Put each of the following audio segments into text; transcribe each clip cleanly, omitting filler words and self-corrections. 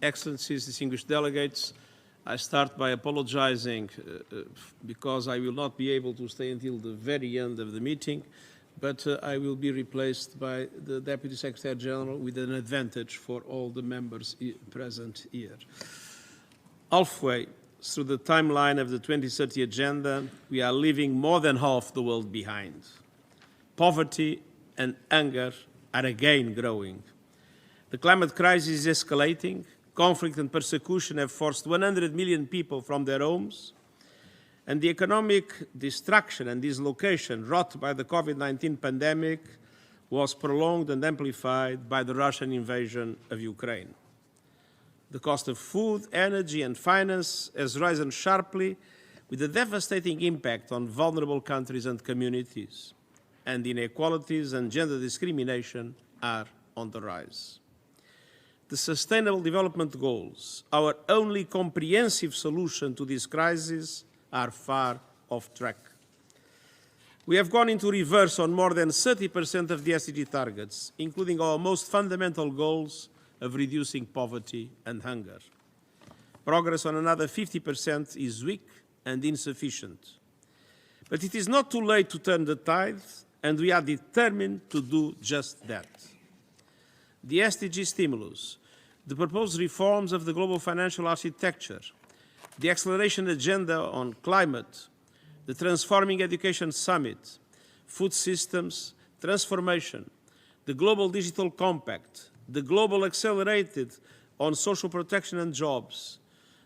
Excellencies, distinguished delegates, I start by apologizing because I will not be able to stay until the very end of the meeting, but I will be replaced by the Deputy Secretary General with an advantage for all the members present here. Halfway through the timeline of the 2030 Agenda, we are leaving more than half the world behind. Poverty and hunger are again growing. The climate crisis is escalating. Conflict and persecution have forced 100 million people from their homes, and the economic destruction and dislocation wrought by the COVID-19 pandemic was prolonged and amplified by the Russian invasion of Ukraine. The cost of food, energy, and finance has risen sharply, with a devastating impact on vulnerable countries and communities, and inequalities and gender discrimination are on the rise. The Sustainable Development Goals, our only comprehensive solution to this crisis, are far off track. We have gone into reverse on more than 30% of the SDG targets, including our most fundamental goals of reducing poverty and hunger. Progress on another 50% is weak and insufficient. But it is not too late to turn the tide, and we are determined to do just that. The SDG stimulus, the proposed reforms of the global financial architecture, the acceleration agenda on climate, the Transforming Education Summit, food systems transformation, the Global Digital Compact, the Global Accelerated on Social Protection and Jobs,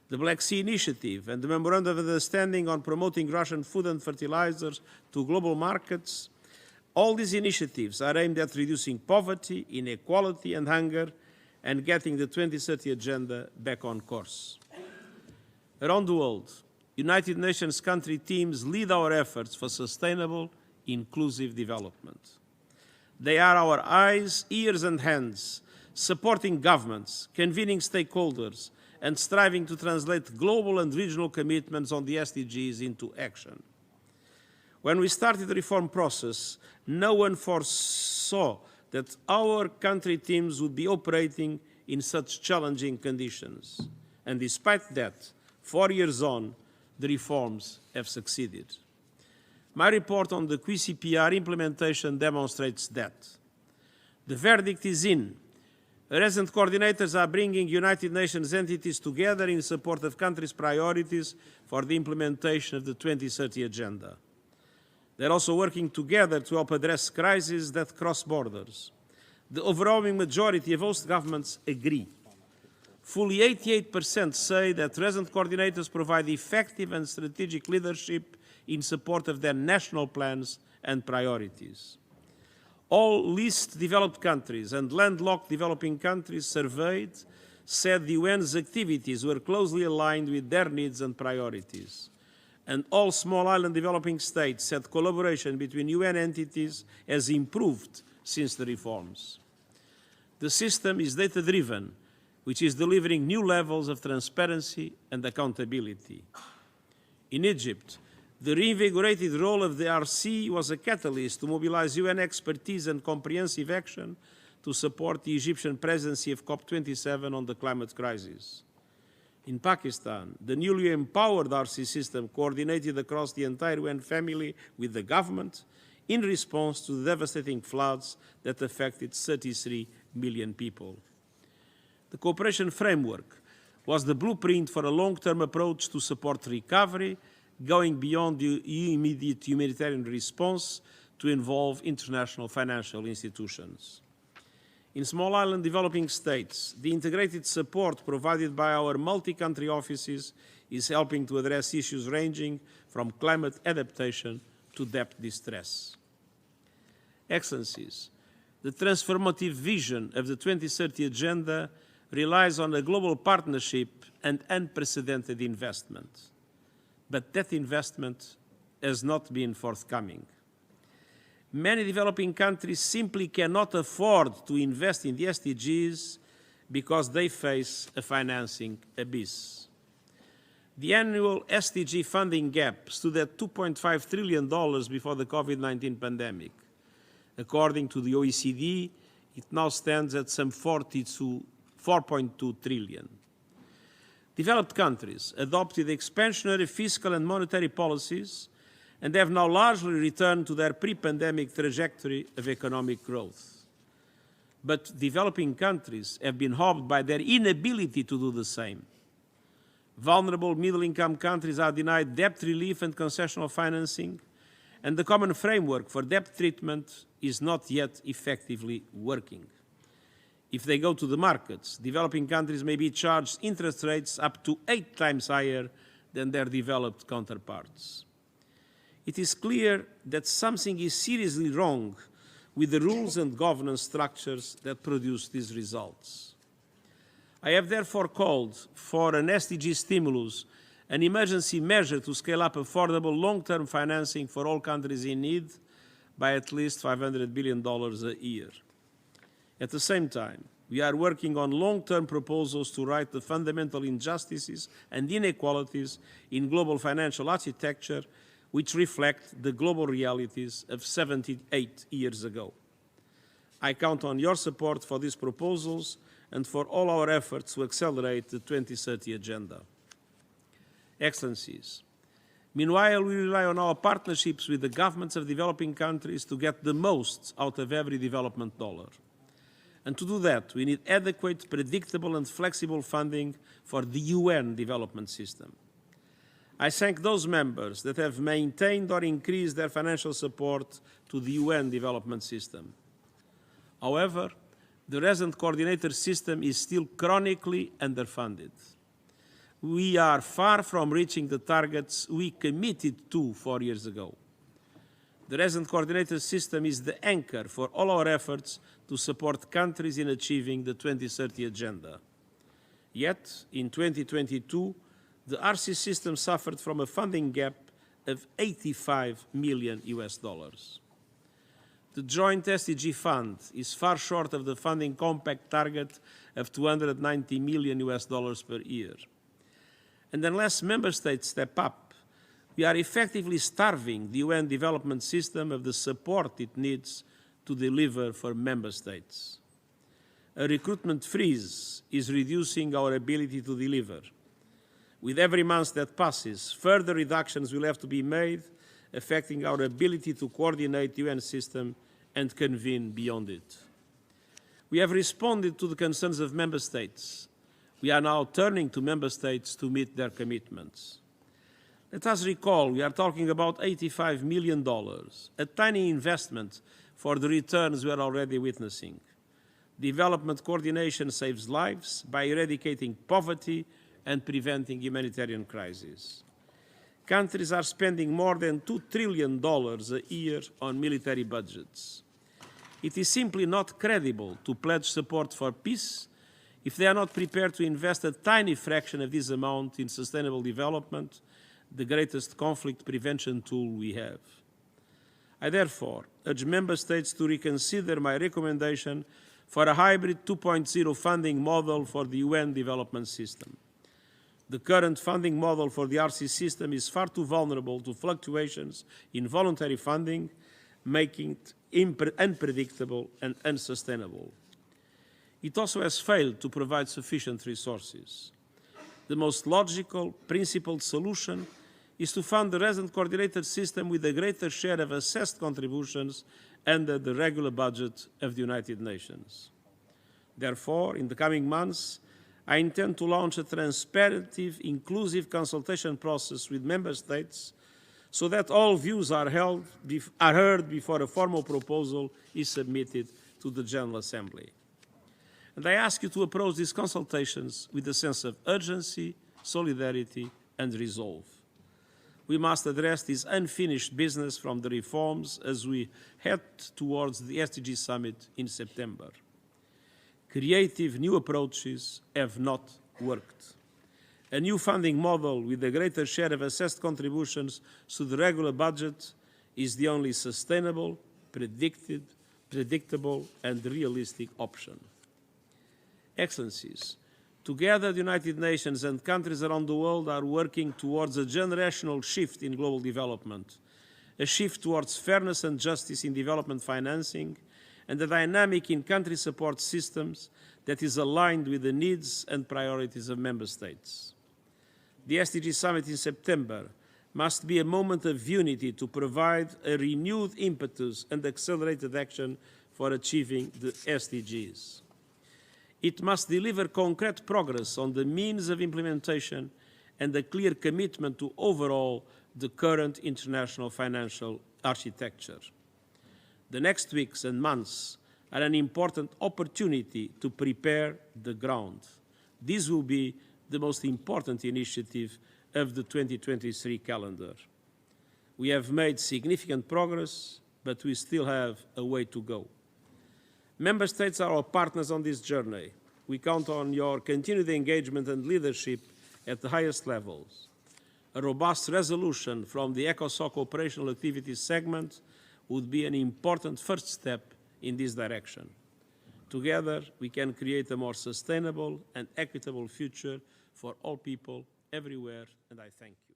the Black Sea Initiative, and the Memorandum of Understanding on promoting Russian food and fertilizers to global markets. All these initiatives are aimed at reducing poverty, inequality, and hunger, and getting the 2030 Agenda back on course. Around the world, United Nations country teams lead our efforts for sustainable, inclusive development. They are our eyes, ears, and hands, supporting governments, convening stakeholders, and striving to translate global and regional commitments on the SDGs into action. When we started the reform process, no one foresaw that our country teams would be operating in such challenging conditions. And despite that, 4 years on, the reforms have succeeded. My report on the QCPR implementation demonstrates that. The verdict is in. Resident coordinators are bringing United Nations entities together in support of countries' priorities for the implementation of the 2030 Agenda. They're also working together to help address crises that cross borders. The overwhelming majority of host governments agree. Fully 88% say that resident coordinators provide effective and strategic leadership in support of their national plans and priorities. All least developed countries and landlocked developing countries surveyed said the UN's activities were closely aligned with their needs and priorities. And all small island developing states said collaboration between UN entities has improved since the reforms. The system is data-driven, which is delivering new levels of transparency and accountability. In Egypt, the reinvigorated role of the RC was a catalyst to mobilize UN expertise and comprehensive action to support the Egyptian presidency of COP27 on the climate crisis. In Pakistan, the newly empowered RC system coordinated across the entire UN family with the government in response to the devastating floods that affected 33 million people. The cooperation framework was the blueprint for a long-term approach to support recovery, going beyond the immediate humanitarian response to involve international financial institutions. In small island developing states, the integrated support provided by our multi-country offices is helping to address issues ranging from climate adaptation to debt distress. Excellencies, the transformative vision of the 2030 Agenda relies on a global partnership and unprecedented investment. But that investment has not been forthcoming. Many developing countries simply cannot afford to invest in the SDGs because they face a financing abyss. The annual SDG funding gap stood at $2.5 trillion before the COVID-19 pandemic. According to the OECD, it now stands at some 4.2 trillion. Developed countries adopted expansionary fiscal and monetary policies and have now largely returned to their pre-pandemic trajectory of economic growth. But developing countries have been hobbled by their inability to do the same. Vulnerable middle-income countries are denied debt relief and concessional financing, and the common framework for debt treatment is not yet effectively working. If they go to the markets, developing countries may be charged interest rates up to 8 times higher than their developed counterparts. It is clear that something is seriously wrong with the rules and governance structures that produce these results. I have therefore called for an SDG stimulus, an emergency measure to scale up affordable long-term financing for all countries in need by at least $500 billion a year. At the same time, we are working on long-term proposals to right the fundamental injustices and inequalities in global financial architecture, which reflect the global realities of 78 years ago. I count on your support for these proposals and for all our efforts to accelerate the 2030 agenda. Excellencies, meanwhile, we rely on our partnerships with the governments of developing countries to get the most out of every development dollar. And to do that, we need adequate, predictable and flexible funding for the UN development system. I thank those members that have maintained or increased their financial support to the UN development system. However, the resident coordinator system is still chronically underfunded. We are far from reaching the targets we committed to 4 years ago. The resident coordinator system is the anchor for all our efforts to support countries in achieving the 2030 agenda. Yet, in 2022, the RC system suffered from a funding gap of $85 million. The joint SDG fund is far short of the funding compact target of $290 million per year. And unless member states step up, we are effectively starving the UN development system of the support it needs to deliver for member states. A recruitment freeze is reducing our ability to deliver. With every month that passes, further reductions will have to be made, affecting our ability to coordinate the UN system and convene beyond it. We have responded to the concerns of member states. We are now turning to member states to meet their commitments. Let us recall, we are talking about $85 million, a tiny investment for the returns we are already witnessing. Development coordination saves lives by eradicating poverty and preventing humanitarian crises. Countries are spending more than $2 trillion a year on military budgets. It is simply not credible to pledge support for peace if they are not prepared to invest a tiny fraction of this amount in sustainable development, the greatest conflict prevention tool we have. I therefore urge member states to reconsider my recommendation for a hybrid 2.0 funding model for the UN development system. The current funding model for the RC system is far too vulnerable to fluctuations in voluntary funding, making it unpredictable and unsustainable. It also has failed to provide sufficient resources. The most logical, principled solution is to fund the resident coordinator system with a greater share of assessed contributions under the regular budget of the United Nations. Therefore, in the coming months, I intend to launch a transparent, inclusive consultation process with member states so that all views are heard before a formal proposal is submitted to the General Assembly. And I ask you to approach these consultations with a sense of urgency, solidarity, and resolve. We must address this unfinished business from the reforms as we head towards the SDG Summit in September. Creative new approaches have not worked. A new funding model with a greater share of assessed contributions to the regular budget is the only sustainable, predictable, and realistic option. Excellencies, together the United Nations and countries around the world are working towards a generational shift in global development, a shift towards fairness and justice in development financing, and a dynamic in country support systems that is aligned with the needs and priorities of member states. The SDG Summit in September must be a moment of unity to provide a renewed impetus and accelerated action for achieving the SDGs. It must deliver concrete progress on the means of implementation and a clear commitment to overhaul the current international financial architecture. The next weeks and months are an important opportunity to prepare the ground. This will be the most important initiative of the 2023 calendar. We have made significant progress, but we still have a way to go. Member States are our partners on this journey. We count on your continued engagement and leadership at the highest levels. A robust resolution from the ECOSOC operational activities segment would be an important first step in this direction. Together, we can create a more sustainable and equitable future for all people everywhere, and I thank you.